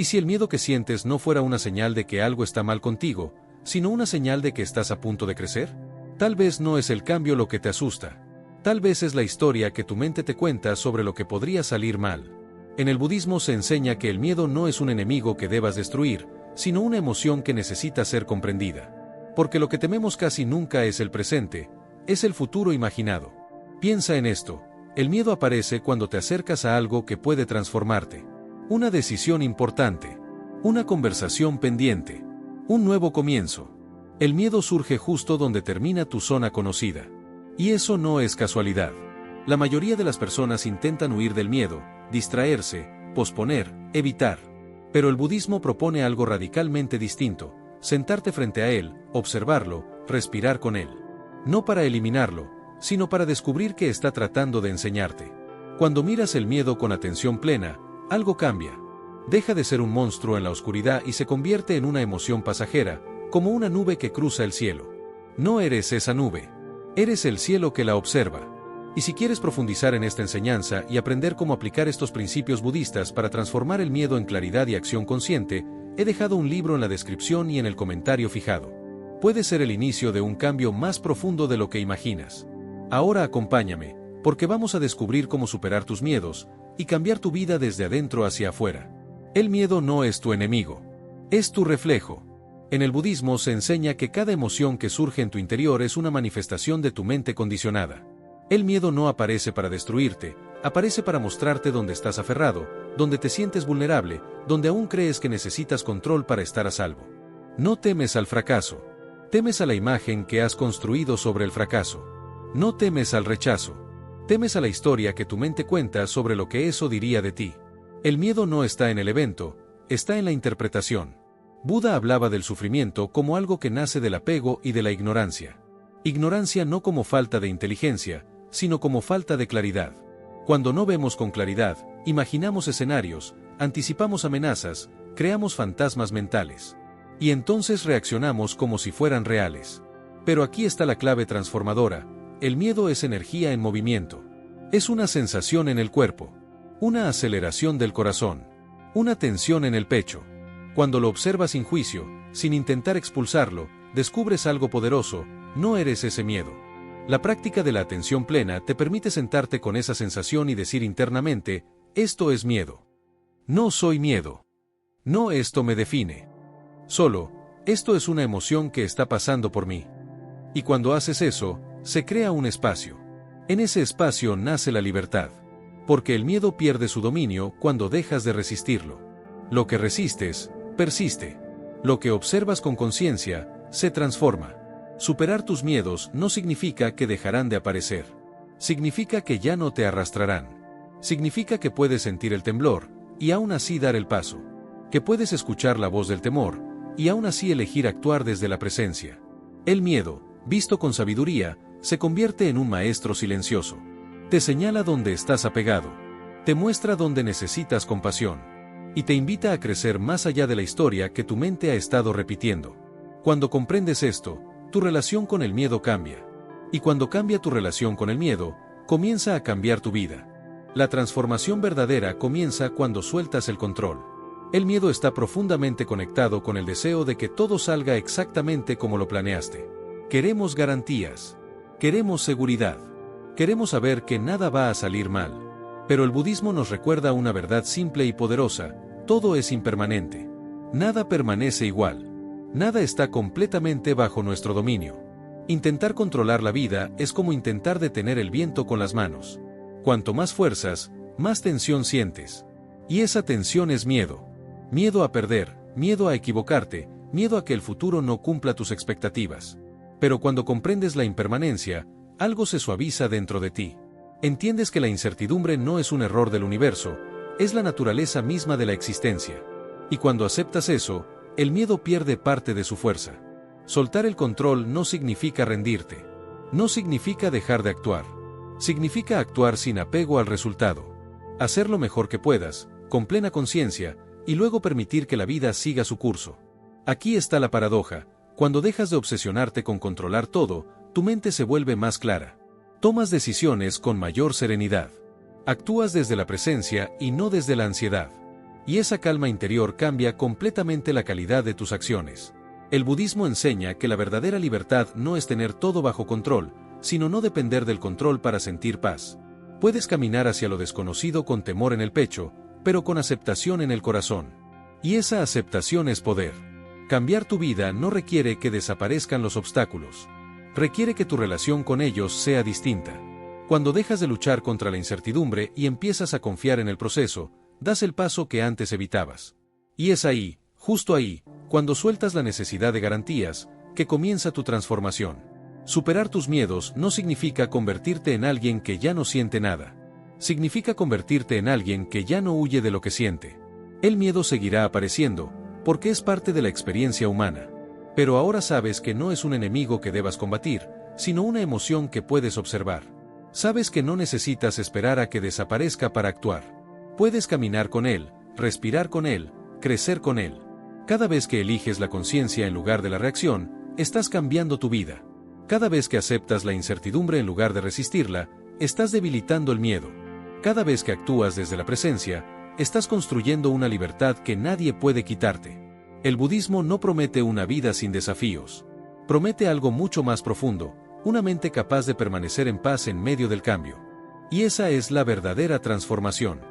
¿Y si el miedo que sientes no fuera una señal de que algo está mal contigo, sino una señal de que estás a punto de crecer? Tal vez no es el cambio lo que te asusta. Tal vez es la historia que tu mente te cuenta sobre lo que podría salir mal. En el budismo se enseña que el miedo no es un enemigo que debas destruir, sino una emoción que necesita ser comprendida. Porque lo que tememos casi nunca es el presente, es el futuro imaginado. Piensa en esto, el miedo aparece cuando te acercas a algo que puede transformarte. Una decisión importante, una conversación pendiente, un nuevo comienzo. El miedo surge justo donde termina tu zona conocida. Y eso no es casualidad. La mayoría de las personas intentan huir del miedo, distraerse, posponer, evitar. Pero el budismo propone algo radicalmente distinto: sentarte frente a él, observarlo, respirar con él. No para eliminarlo, sino para descubrir qué está tratando de enseñarte. Cuando miras el miedo con atención plena, algo cambia. Deja de ser un monstruo en la oscuridad y se convierte en una emoción pasajera, como una nube que cruza el cielo. No eres esa nube. Eres el cielo que la observa. Y si quieres profundizar en esta enseñanza y aprender cómo aplicar estos principios budistas para transformar el miedo en claridad y acción consciente, he dejado un libro en la descripción y en el comentario fijado. Puede ser el inicio de un cambio más profundo de lo que imaginas. Ahora acompáñame, porque vamos a descubrir cómo superar tus miedos y cambiar tu vida desde adentro hacia afuera. El miedo no es tu enemigo. Es tu reflejo. En el budismo se enseña que cada emoción que surge en tu interior es una manifestación de tu mente condicionada. El miedo no aparece para destruirte, aparece para mostrarte dónde estás aferrado, donde te sientes vulnerable, donde aún crees que necesitas control para estar a salvo. No temes al fracaso. Temes a la imagen que has construido sobre el fracaso. No temes al rechazo. Temes a la historia que tu mente cuenta sobre lo que eso diría de ti. El miedo no está en el evento, está en la interpretación. Buda hablaba del sufrimiento como algo que nace del apego y de la ignorancia. Ignorancia no como falta de inteligencia, sino como falta de claridad. Cuando no vemos con claridad, imaginamos escenarios, anticipamos amenazas, creamos fantasmas mentales. Y entonces reaccionamos como si fueran reales. Pero aquí está la clave transformadora: el miedo es energía en movimiento. Es una sensación en el cuerpo, una aceleración del corazón, una tensión en el pecho. Cuando lo observas sin juicio, sin intentar expulsarlo, descubres algo poderoso: no eres ese miedo. La práctica de la atención plena te permite sentarte con esa sensación y decir internamente: esto es miedo. No soy miedo. No, esto me define. Solo, esto es una emoción que está pasando por mí. Y cuando haces eso, se crea un espacio. En ese espacio nace la libertad. Porque el miedo pierde su dominio cuando dejas de resistirlo. Lo que resistes, persiste. Lo que observas con conciencia, se transforma. Superar tus miedos no significa que dejarán de aparecer. Significa que ya no te arrastrarán. Significa que puedes sentir el temblor, y aún así dar el paso. Que puedes escuchar la voz del temor, y aún así elegir actuar desde la presencia. El miedo, visto con sabiduría, se convierte en un maestro silencioso. Te señala dónde estás apegado. Te muestra dónde necesitas compasión. Y te invita a crecer más allá de la historia que tu mente ha estado repitiendo. Cuando comprendes esto, tu relación con el miedo cambia. Y cuando cambia tu relación con el miedo, comienza a cambiar tu vida. La transformación verdadera comienza cuando sueltas el control. El miedo está profundamente conectado con el deseo de que todo salga exactamente como lo planeaste. Queremos garantías. Queremos seguridad. Queremos saber que nada va a salir mal. Pero el budismo nos recuerda una verdad simple y poderosa: todo es impermanente. Nada permanece igual. Nada está completamente bajo nuestro dominio. Intentar controlar la vida es como intentar detener el viento con las manos. Cuanto más fuerzas, más tensión sientes. Y esa tensión es miedo. Miedo a perder, miedo a equivocarte, miedo a que el futuro no cumpla tus expectativas. Pero cuando comprendes la impermanencia, algo se suaviza dentro de ti. Entiendes que la incertidumbre no es un error del universo, es la naturaleza misma de la existencia. Y cuando aceptas eso, el miedo pierde parte de su fuerza. Soltar el control no significa rendirte. No significa dejar de actuar. Significa actuar sin apego al resultado. Hacer lo mejor que puedas, con plena conciencia, y luego permitir que la vida siga su curso. Aquí está la paradoja: cuando dejas de obsesionarte con controlar todo, tu mente se vuelve más clara. Tomas decisiones con mayor serenidad. Actúas desde la presencia y no desde la ansiedad. Y esa calma interior cambia completamente la calidad de tus acciones. El budismo enseña que la verdadera libertad no es tener todo bajo control, sino no depender del control para sentir paz. Puedes caminar hacia lo desconocido con temor en el pecho, pero con aceptación en el corazón. Y esa aceptación es poder. Cambiar tu vida no requiere que desaparezcan los obstáculos. Requiere que tu relación con ellos sea distinta. Cuando dejas de luchar contra la incertidumbre y empiezas a confiar en el proceso, das el paso que antes evitabas. Y es ahí, justo ahí, cuando sueltas la necesidad de garantías, que comienza tu transformación. Superar tus miedos no significa convertirte en alguien que ya no siente nada. Significa convertirte en alguien que ya no huye de lo que siente. El miedo seguirá apareciendo, porque es parte de la experiencia humana. Pero ahora sabes que no es un enemigo que debas combatir, sino una emoción que puedes observar. Sabes que no necesitas esperar a que desaparezca para actuar. Puedes caminar con él, respirar con él, crecer con él. Cada vez que eliges la conciencia en lugar de la reacción, estás cambiando tu vida. Cada vez que aceptas la incertidumbre en lugar de resistirla, estás debilitando el miedo. Cada vez que actúas desde la presencia, estás construyendo una libertad que nadie puede quitarte. El budismo no promete una vida sin desafíos. Promete algo mucho más profundo, una mente capaz de permanecer en paz en medio del cambio. Y esa es la verdadera transformación.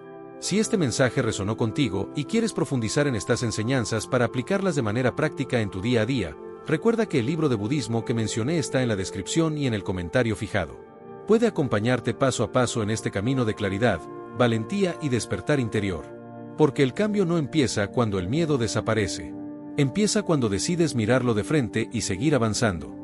Si este mensaje resonó contigo y quieres profundizar en estas enseñanzas para aplicarlas de manera práctica en tu día a día, recuerda que el libro de budismo que mencioné está en la descripción y en el comentario fijado. Puede acompañarte paso a paso en este camino de claridad, valentía y despertar interior. Porque el cambio no empieza cuando el miedo desaparece. Empieza cuando decides mirarlo de frente y seguir avanzando.